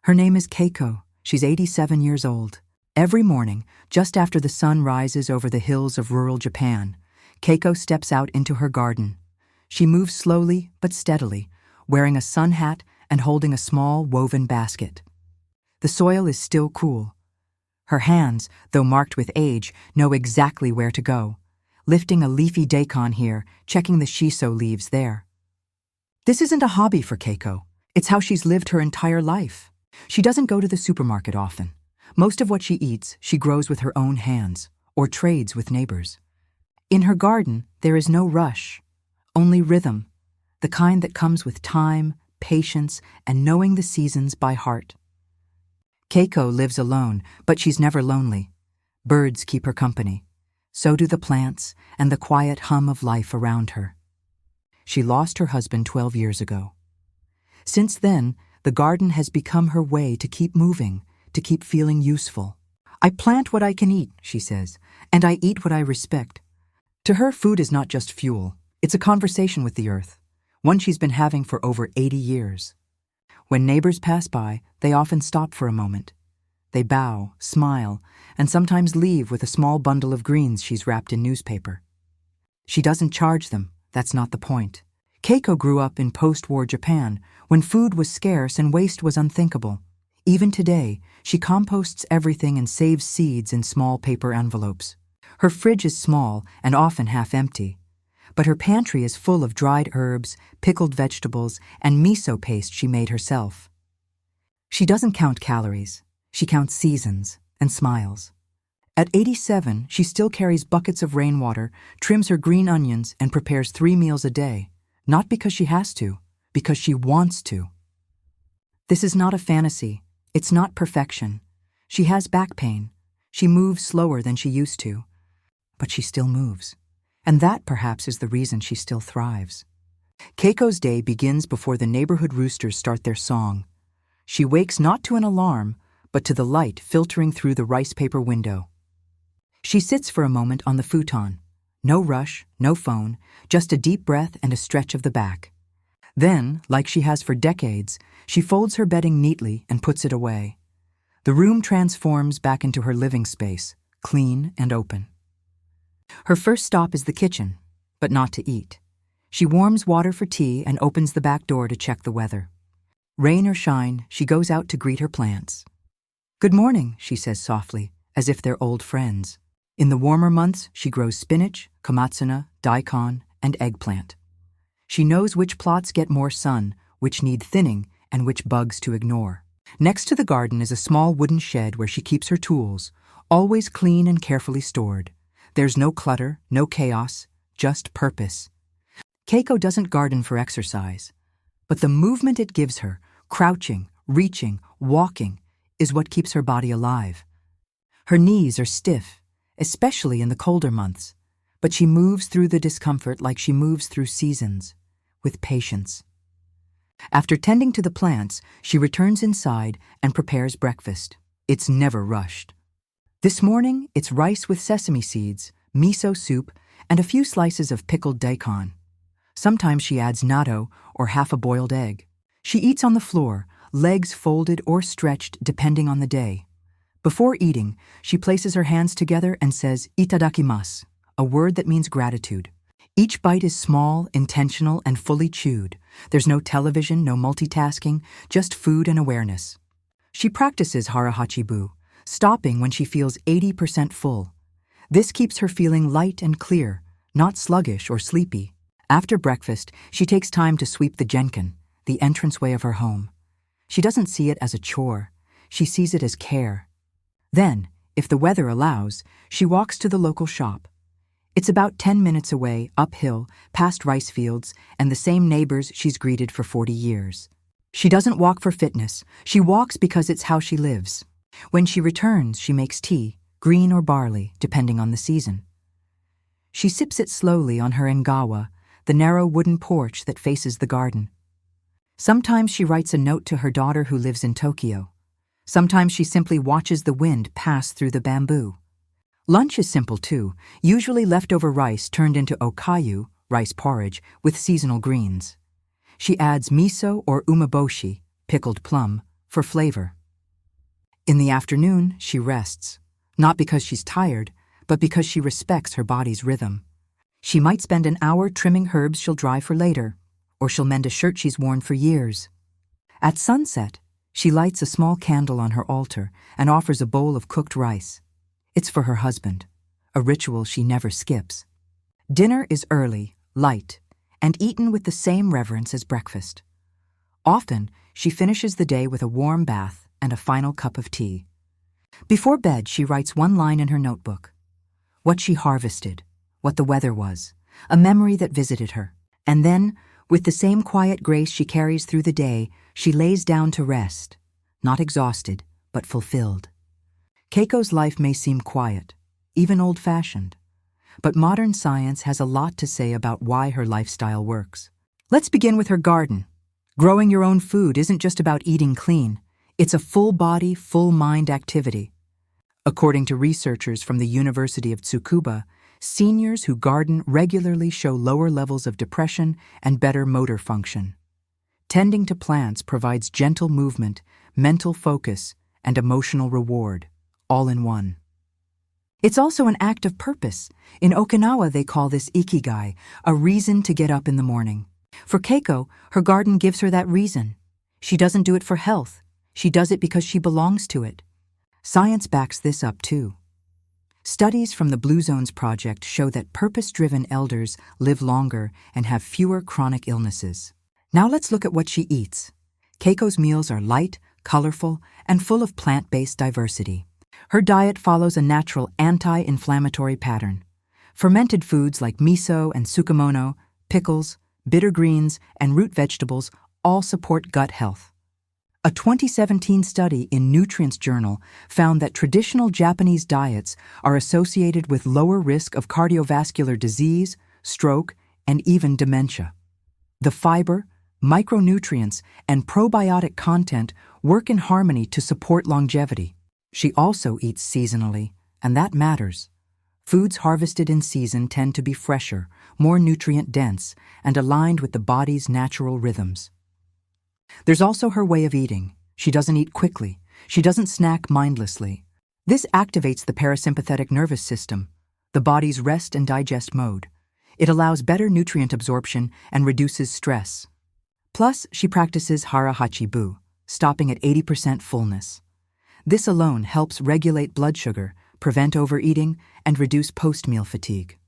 Her name is Keiko. She's 87 years old. Every morning, just after the sun rises over the hills of rural Japan, Keiko steps out into her garden. She moves slowly but steadily, wearing a sun hat and holding a small woven basket. The soil is still cool. Her hands, though marked with age, know exactly where to go, lifting a leafy daikon here, checking the shiso leaves there. This isn't a hobby for Keiko. It's how she's lived her entire life. She doesn't go to the supermarket often. Most of what she eats, she grows with her own hands, or trades with neighbors. In her garden, there is no rush, only rhythm, the kind that comes with time, patience, and knowing the seasons by heart. Keiko lives alone, but she's never lonely. Birds keep her company. So do the plants and the quiet hum of life around her. She lost her husband 12 years ago. Since then, the garden has become her way to keep moving, to keep feeling useful. I plant what I can eat, she says, and I eat what I respect. To her, food is not just fuel. It's a conversation with the earth, one she's been having for over 80 years. When neighbors pass by, they often stop for a moment. They bow, smile, and sometimes leave with a small bundle of greens she's wrapped in newspaper. She doesn't charge them, that's not the point. Keiko grew up in post-war Japan, when food was scarce and waste was unthinkable. Even today, she composts everything and saves seeds in small paper envelopes. Her fridge is small and often half empty, but her pantry is full of dried herbs, pickled vegetables, and miso paste she made herself. She doesn't count calories. She counts seasons and smiles. At 87, she still carries buckets of rainwater, trims her green onions, and prepares 3 meals a day, not because she has to, because she wants to. This is not a fantasy. It's not perfection. She has back pain. She moves slower than she used to, but she still moves. And that, perhaps, is the reason she still thrives. Keiko's day begins before the neighborhood roosters start their song. She wakes not to an alarm, but to the light filtering through the rice paper window. She sits for a moment on the futon. No rush, no phone, just a deep breath and a stretch of the back. Then, like she has for decades, she folds her bedding neatly and puts it away. The room transforms back into her living space, clean and open. Her first stop is the kitchen, but not to eat. She warms water for tea and opens the back door to check the weather. Rain or shine, she goes out to greet her plants. "Good morning," she says softly, as if they're old friends. In the warmer months, she grows spinach, komatsuna, daikon, and eggplant. She knows which plots get more sun, which need thinning, and which bugs to ignore. Next to the garden is a small wooden shed where she keeps her tools, always clean and carefully stored. There's no clutter, no chaos, just purpose. Keiko doesn't garden for exercise, but the movement it gives her, crouching, reaching, walking, is what keeps her body alive. Her knees are stiff, especially in the colder months, but she moves through the discomfort like she moves through seasons, with patience. After tending to the plants, she returns inside and prepares breakfast. It's never rushed. This morning, it's rice with sesame seeds, miso soup, and a few slices of pickled daikon. Sometimes she adds natto or half a boiled egg. She eats on the floor, legs folded or stretched depending on the day. Before eating, she places her hands together and says itadakimasu, a word that means gratitude. Each bite is small, intentional, and fully chewed. There's no television, no multitasking, just food and awareness. She practices harahachibu, stopping when she feels 80% full. This keeps her feeling light and clear, not sluggish or sleepy. After breakfast, she takes time to sweep the genkan, the entranceway of her home. She doesn't see it as a chore. She sees it as care. Then, if the weather allows, she walks to the local shop. It's about 10 minutes away, uphill, past rice fields, and the same neighbors she's greeted for 40 years. She doesn't walk for fitness. She walks because it's how she lives. When she returns, she makes tea, green or barley, depending on the season. She sips it slowly on her engawa, the narrow wooden porch that faces the garden. Sometimes she writes a note to her daughter who lives in Tokyo. Sometimes she simply watches the wind pass through the bamboo. Lunch is simple too, usually leftover rice turned into okayu, rice porridge, with seasonal greens. She adds miso or umeboshi, pickled plum, for flavor. In the afternoon, she rests, not because she's tired, but because she respects her body's rhythm. She might spend an hour trimming herbs she'll dry for later, or she'll mend a shirt she's worn for years. At sunset, she lights a small candle on her altar and offers a bowl of cooked rice. It's for her husband, a ritual she never skips. Dinner is early, light, and eaten with the same reverence as breakfast. Often, she finishes the day with a warm bath and a final cup of tea. Before bed, she writes one line in her notebook: what she harvested, what the weather was, a memory that visited her. And then, with the same quiet grace she carries through the day, she lays down to rest, not exhausted, but fulfilled. Keiko's life may seem quiet, even old-fashioned, but modern science has a lot to say about why her lifestyle works. Let's begin with her garden. Growing your own food isn't just about eating clean. It's a full-body, full-mind activity. According to researchers from the University of Tsukuba, seniors who garden regularly show lower levels of depression and better motor function. Tending to plants provides gentle movement, mental focus, and emotional reward, all in one. It's also an act of purpose. In Okinawa, they call this ikigai, a reason to get up in the morning. For Keiko, her garden gives her that reason. She doesn't do it for health. She does it because she belongs to it. Science backs this up too. Studies from the Blue Zones Project show that purpose-driven elders live longer and have fewer chronic illnesses. Now let's look at what she eats. Keiko's meals are light, colorful, and full of plant-based diversity. Her diet follows a natural anti-inflammatory pattern. Fermented foods like miso and tsukemono, pickles, bitter greens, and root vegetables all support gut health. A 2017 study in Nutrients Journal found that traditional Japanese diets are associated with lower risk of cardiovascular disease, stroke, and even dementia. The fiber, micronutrients, and probiotic content work in harmony to support longevity. She also eats seasonally, and that matters. Foods harvested in season tend to be fresher, more nutrient-dense, and aligned with the body's natural rhythms. There's also her way of eating. She doesn't eat quickly. She doesn't snack mindlessly. This activates the parasympathetic nervous system, the body's rest and digest mode. It allows better nutrient absorption and reduces stress. Plus, she practices hara hachi bu, stopping at 80% fullness. This alone helps regulate blood sugar, prevent overeating, and reduce post-meal fatigue.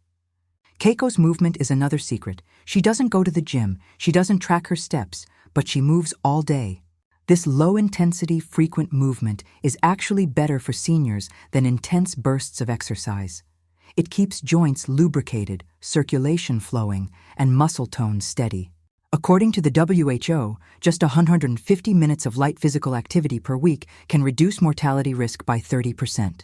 Keiko's movement is another secret. She doesn't go to the gym, she doesn't track her steps, but she moves all day. This low-intensity, frequent movement is actually better for seniors than intense bursts of exercise. It keeps joints lubricated, circulation flowing, and muscle tone steady. According to the WHO, just 150 minutes of light physical activity per week can reduce mortality risk by 30%.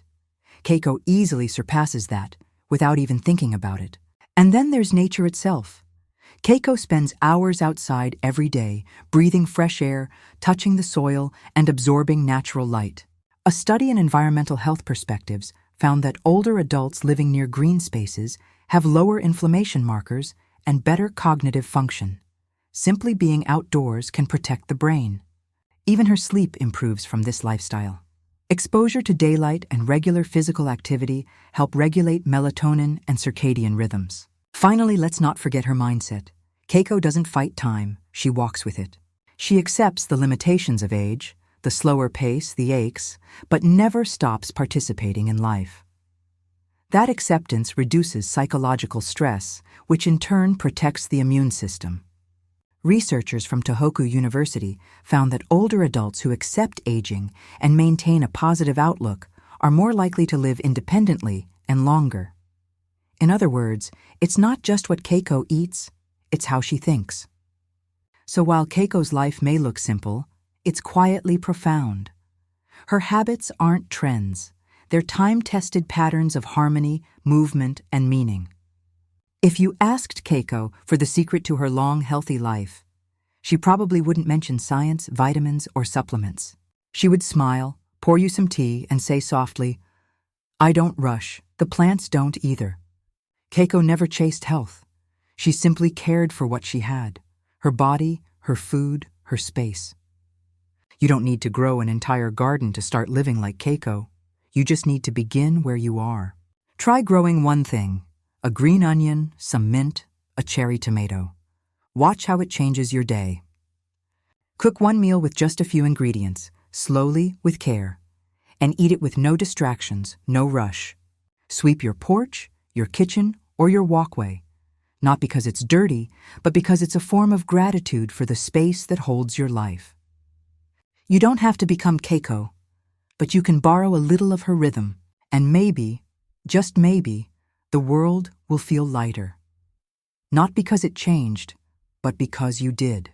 Keiko easily surpasses that, without even thinking about it. And then there's nature itself. Keiko spends hours outside every day, breathing fresh air, touching the soil, and absorbing natural light. A study in environmental health perspectives found that older adults living near green spaces have lower inflammation markers and better cognitive function. Simply being outdoors can protect the brain. Even her sleep improves from this lifestyle. Exposure to daylight and regular physical activity help regulate melatonin and circadian rhythms. Finally, let's not forget her mindset. Keiko doesn't fight time, she walks with it. She accepts the limitations of age, the slower pace, the aches, but never stops participating in life. That acceptance reduces psychological stress, which in turn protects the immune system. Researchers from Tohoku University found that older adults who accept aging and maintain a positive outlook are more likely to live independently and longer. In other words, it's not just what Keiko eats, it's how she thinks. So while Keiko's life may look simple, it's quietly profound. Her habits aren't trends, they're time-tested patterns of harmony, movement, and meaning. If you asked Keiko for the secret to her long, healthy life, she probably wouldn't mention science, vitamins, or supplements. She would smile, pour you some tea, and say softly, "I don't rush, the plants don't either." Keiko never chased health. She simply cared for what she had, her body, her food, her space. You don't need to grow an entire garden to start living like Keiko. You just need to begin where you are. Try growing one thing: a green onion, some mint, a cherry tomato. Watch how it changes your day. Cook one meal with just a few ingredients, slowly, with care, and eat it with no distractions, no rush. Sweep your porch, your kitchen, or your walkway, not because it's dirty, but because it's a form of gratitude for the space that holds your life. You don't have to become Keiko, but you can borrow a little of her rhythm, and maybe, just maybe, the world will feel lighter. Not because it changed, but because you did.